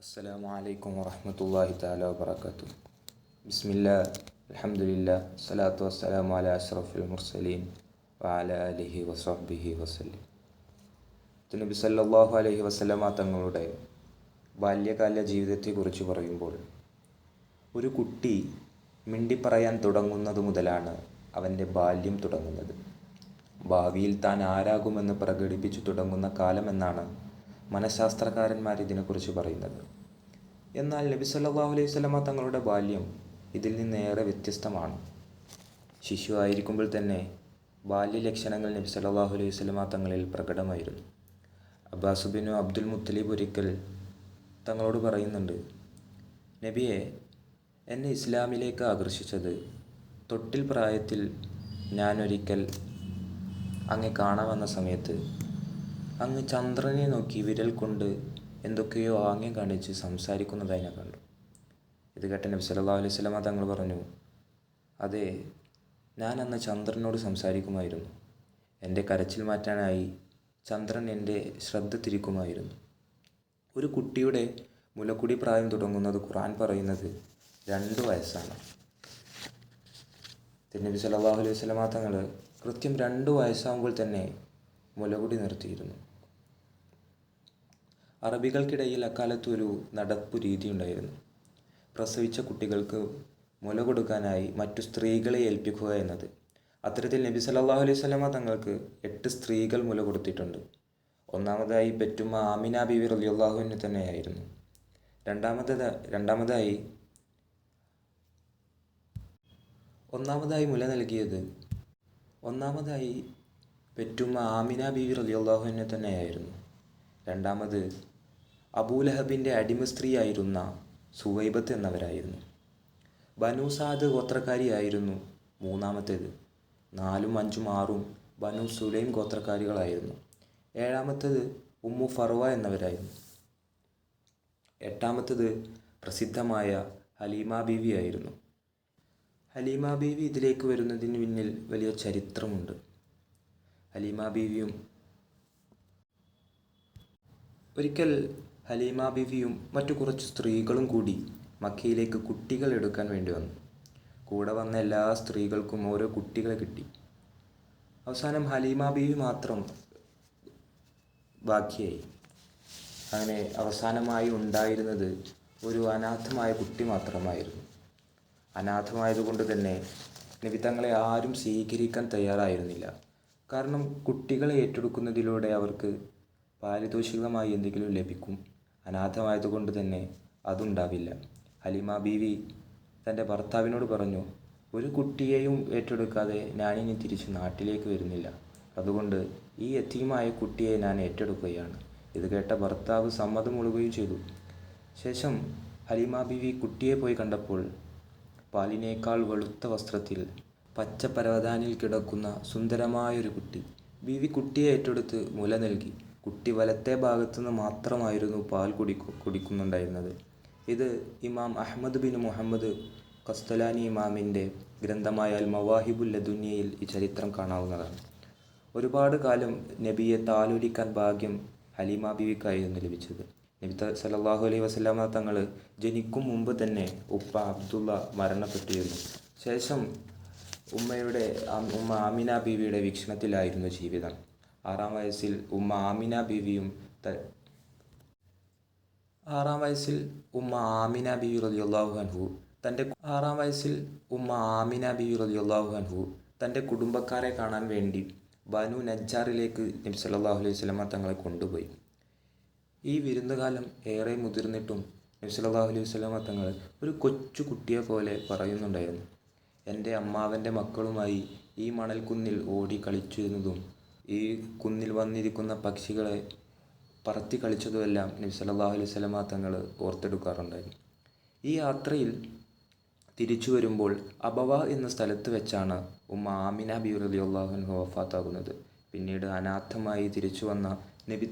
അസ്സലാമു അലൈക്കും വറഹ്മത്തുള്ളാഹി തആല വബറകാതുഹു. ബിസ്മില്ലാഹ് അൽഹംദുലില്ലാഹ് സ്വലാത്തു വസ്സലാമു അലാ അഷ്റഫിൽ മുർസലീൻ വഅലാ ആലിഹി വസഹ്ബിഹി വസല്ലം. നബി സല്ലല്ലാഹു അലൈഹി വസല്ലമ തങ്ങളുടെ ബാല്യകാല ജീവിതത്തെക്കുറിച്ച് പറയുമ്പോൾ, ഒരു കുട്ടി മിണ്ടിപ്പറയാൻ തുടങ്ങുന്നത് മുതലാണ് അവൻ്റെ ബാല്യം തുടങ്ങുന്നത്. ഭാവിയിൽ താൻ ആരാകുമെന്ന് പ്രകടിപ്പിച്ചു തുടങ്ങുന്ന കാലമെന്നാണ് മനഃശാസ്ത്രകാരന്മാർ ഇതിനെക്കുറിച്ച് പറയുന്നത്. എന്നാൽ നബി സല്ലല്ലാഹു അലൈഹി വസല്ലമ തങ്ങളുടെ ബാല്യം ഇതിൽ നിന്നേറെ വ്യത്യസ്തമാണ്. ശിശു ആയിരിക്കുമ്പോൾ തന്നെ ബാല്യലക്ഷണങ്ങൾ നബി സല്ലല്ലാഹു അലൈഹി വസല്ലമ തങ്ങളിൽ പ്രകടമായിരുന്നു. അബ്ബാസ് ബിൻ അബ്ദുൽ മുത്തലിബ് ഒരിക്കൽ തങ്ങളോട് പറയുന്നുണ്ട്, നബിയെ, എന്നെ ഇസ്ലാമിലേക്ക് ആകർഷിച്ചത് തൊട്ടിൽ പ്രായത്തിൽ ഞാനൊരിക്കൽ അങ്ങ് കാണാൻ വന്ന സമയത്ത് അങ്ങ് ചന്ദ്രനെ നോക്കി വിരൽ കൊണ്ട് എന്തൊക്കെയോ ആംഗ്യം കാണിച്ച് സംസാരിക്കുന്നതായി ഞാൻ കണ്ടു. ഇത് കേട്ട നബി സല്ലല്ലാഹു അലൈഹി വസല്ലമ തങ്ങൾ പറഞ്ഞു, അതെ, ഞാൻ അന്ന് ചന്ദ്രനോട് സംസാരിക്കുമായിരുന്നു. എൻ്റെ കരച്ചിൽ മാറ്റാനായി ചന്ദ്രൻ എൻ്റെ ശ്രദ്ധ തിരിക്കുമായിരുന്നു. ഒരു കുട്ടിയുടെ മുലക്കുടി പ്രായം തുടങ്ങുന്നത് ഖുർആൻ പറയുന്നത് 2 വയസ്സാണ്. നബി സല്ലല്ലാഹു അലൈഹി വസല്ലമ തങ്ങൾ കൃത്യം 2 വയസ്സാകുമ്പോൾ തന്നെ മുലകുടി നിർത്തിയിരുന്നു. അറബികൾക്കിടയിൽ അക്കാലത്ത് ഒരു നടപ്പു രീതി ഉണ്ടായിരുന്നു. പ്രസവിച്ച കുട്ടികൾക്ക് മുല കൊടുക്കാനായി മറ്റു സ്ത്രീകളെ ഏൽപ്പിക്കുക എന്നത്. അത്തരത്തിൽ നബി സല്ലല്ലാഹു അലൈഹി വസല്ലമ തങ്ങൾക്ക് 8 സ്ത്രീകൾ മുല കൊടുത്തിട്ടുണ്ട്. ഒന്നാമതായി പെറ്റുമ്മ ആമിന ബീവി റളിയല്ലാഹു അൻഹ തന്നെയായിരുന്നു. ഒന്നാമതായി മുല നൽകിയത് പെറ്റുമ്മ ആമിന ബീവി റളിയല്ലാഹു അൻഹ തന്നെയായിരുന്നു. രണ്ടാമത് അബൂലഹബിൻ്റെ അടിമ സ്ത്രീയായിരുന്ന സുവൈബത്ത് എന്നവരായിരുന്നു. ബനു സാദ് ഗോത്രക്കാരിയായിരുന്നു മൂന്നാമത്തേത്. 4ഉം 5ഉം 6ഉം ബനു സുലൈം ഗോത്രക്കാരികളായിരുന്നു. 7ാമത്തേത് ഉമ്മു ഫർവ എന്നവരായിരുന്നു. 8ാമത്തേത് പ്രസിദ്ധമായ ഹലീമ ബീവി ആയിരുന്നു. ഹലീമ ബീവി ഇതിലേക്ക് വരുന്നതിന് പിന്നിൽ വലിയ ചരിത്രമുണ്ട്. ഹലീമ ബീവിയും മറ്റു കുറച്ച് സ്ത്രീകളും കൂടി മക്കയിലേക്ക് കുട്ടികൾ എടുക്കാൻ വേണ്ടി വന്നു. കൂടെ വന്ന എല്ലാ സ്ത്രീകൾക്കും ഓരോ കുട്ടികളെ കിട്ടി. അവസാനം ഹലീമ ബീവി മാത്രം ബാക്കിയായി. അങ്ങനെ അവസാനമായി ഉണ്ടായിരുന്നത് ഒരു അനാഥമായ കുട്ടി മാത്രമായിരുന്നു. അനാഥമായതുകൊണ്ട് തന്നെ നബി തങ്ങളെ ആരും സ്വീകരിക്കാൻ തയ്യാറായിരുന്നില്ല. കാരണം കുട്ടികളെ ഏറ്റെടുക്കുന്നതിലൂടെ അവർക്ക് പാരിതോഷികമായി എന്തെങ്കിലും ലഭിക്കും. അനാഥമായതുകൊണ്ട് തന്നെ അതുണ്ടാവില്ല. ഹലീമ ബീവി തൻ്റെ ഭർത്താവിനോട് പറഞ്ഞു, ഒരു കുട്ടിയെയും ഏറ്റെടുക്കാതെ ഞാനിനി തിരിച്ച് നാട്ടിലേക്ക് വരുന്നില്ല. അതുകൊണ്ട് ഈ യതീമായ കുട്ടിയെ ഞാൻ ഏറ്റെടുക്കുകയാണ്. ഇത് കേട്ട ഭർത്താവ് സമ്മതം മൂളുകയും ചെയ്തു. ശേഷം ഹലീമ ബീവി കുട്ടിയെ പോയി കണ്ടപ്പോൾ പാലിനേക്കാൾ വെളുത്ത വസ്ത്രത്തിൽ പച്ച പരവതാനിൽ കിടക്കുന്ന സുന്ദരമായൊരു കുട്ടി. ബീവി കുട്ടിയെ ഏറ്റെടുത്ത് മുല നൽകി. കുട്ടി വലത്തെ ഭാഗത്തുനിന്ന് മാത്രമായിരുന്നു പാൽ കുടിക്കുന്നുണ്ടായിരുന്നത്. ഇത് ഇമാം അഹ്മദ് ബിൻ മുഹമ്മദ് ഖസ്തലാനി ഇമാമിൻ്റെ ഗ്രന്ഥമായ അൽ മവാഹിബുൽ ലദുനിയയിൽ ഈ ചരിത്രം കാണാവുന്നതാണ്. ഒരുപാട് കാലം നബിയെ താലോലിക്കാൻ ഭാഗ്യം ഹലീമ ബീവിക്കായിരുന്നു ലഭിച്ചത്. നബി സല്ലല്ലാഹു അലൈഹി വസല്ലമ തങ്ങൾ ജനിക്കും മുമ്പ് തന്നെ ഉപ്പ അബ്ദുള്ള മരണപ്പെട്ടിരുന്നു. ശേഷം ഉമ്മ ആമിന ബീവിയുടെ വീക്ഷണത്തിലായിരുന്നു ജീവിതം. 6ാം വയസ്സിൽ ഉമ്മ ആമിന ബീവി റളിയല്ലാഹു അൻഹു തൻ്റെ കുടുംബക്കാരെ കാണാൻ വേണ്ടി ബനു നജ്ജാറിലേക്ക് നബി സല്ലല്ലാഹു അലൈഹി വസല്ലമ തങ്ങളെ കൊണ്ടുപോയി. ഈ വിരുന്നുകാലം ഏറെ മുതിർന്നിട്ടും നബി സല്ലല്ലാഹു അലൈഹി വസല്ലമ തങ്ങൾ ഒരു കൊച്ചു കുട്ടിയെ പോലെ പറയുന്നുണ്ടായിരുന്നു. എൻ്റെ അമ്മാവൻ്റെ മക്കളുമായി ഈ മണൽക്കുന്നിൽ ഓടി കളിച്ചിരുന്നതും ഈ കുന്നിൽ വന്നിരിക്കുന്ന പക്ഷികളെ പറത്തി കളിച്ചതുമെല്ലാം നബി സല്ലല്ലാഹു അലൈഹി വസല്ലമ തങ്ങൾ ഓർത്തെടുക്കാറുണ്ടായിരുന്നു. ഈ യാത്രയിൽ തിരിച്ചു വരുമ്പോൾ അബവ എന്ന സ്ഥലത്ത് വെച്ചാണ് ഉമ്മ ആമിന ബീവി റളിയല്ലാഹു അൻഹ വഫാത്താകുന്നത്. പിന്നീട് അനാഥമായി തിരിച്ചു വന്ന നബി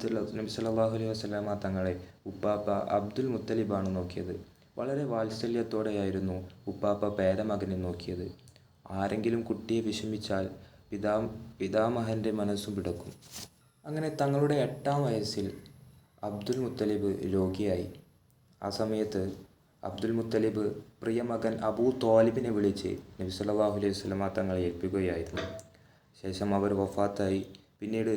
സല്ലല്ലാഹു അലൈഹി വസല്ലമ തങ്ങളെ ഉപ്പാപ്പ അബ്ദുൽ മുത്തലിബാണ് നോക്കിയത്. വളരെ വാത്സല്യത്തോടെയായിരുന്നു ഉപ്പാപ്പ പേരമകനെ നോക്കിയത്. ആരെങ്കിലും കുട്ടിയെ വിഷമിച്ചാൽ പിതാമഹൻ്റെ മനസ്സും പിടക്കും. അങ്ങനെ തങ്ങളുടെ 8ാം വയസ്സിൽ അബ്ദുൽ മുത്തലിബ് രോഗിയായി. ആ സമയത്ത് അബ്ദുൽ മുത്തലിബ് പ്രിയ മകൻ അബൂ ത്വാലിബിനെ വിളിച്ച് നബി സല്ലല്ലാഹു അലൈഹി വസല്ലമ തങ്ങളെ ഏൽപ്പിക്കുകയായിരുന്നു. ശേഷം അവർ വഫാത്തായി. പിന്നീട്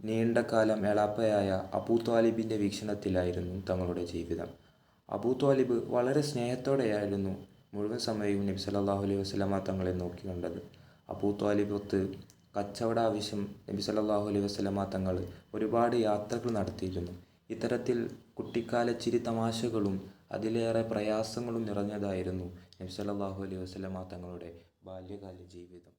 നീണ്ട കാലം എളാപ്പയായ അബൂ ത്വാലിബിൻ്റെ വീക്ഷണത്തിലായിരുന്നു തങ്ങളുടെ ജീവിതം. അബൂ ത്വാലിബ് വളരെ സ്നേഹത്തോടെയായിരുന്നു മുഴുവൻ സമയവും നബി സല്ലല്ലാഹു അലൈഹി വസല്ലമ തങ്ങളെ നോക്കിക്കണ്ടത്. അബൂ ത്വാലിബൊത്ത് കച്ചവട ആവശ്യം നബി സല്ലല്ലാഹു അലൈഹി വസല്ലമ തങ്ങൾ ഒരുപാട് യാത്രകൾ നടത്തിയിരുന്നു. ഇത്തരത്തിൽ കുട്ടിക്കാല ചിരി തമാശകളും അതിലേറെ പ്രയാസങ്ങളും നിറഞ്ഞതായിരുന്നു നബി സല്ലല്ലാഹു അലൈഹി വസല്ലമ തങ്ങളുടെ ബാല്യകാല ജീവിതം.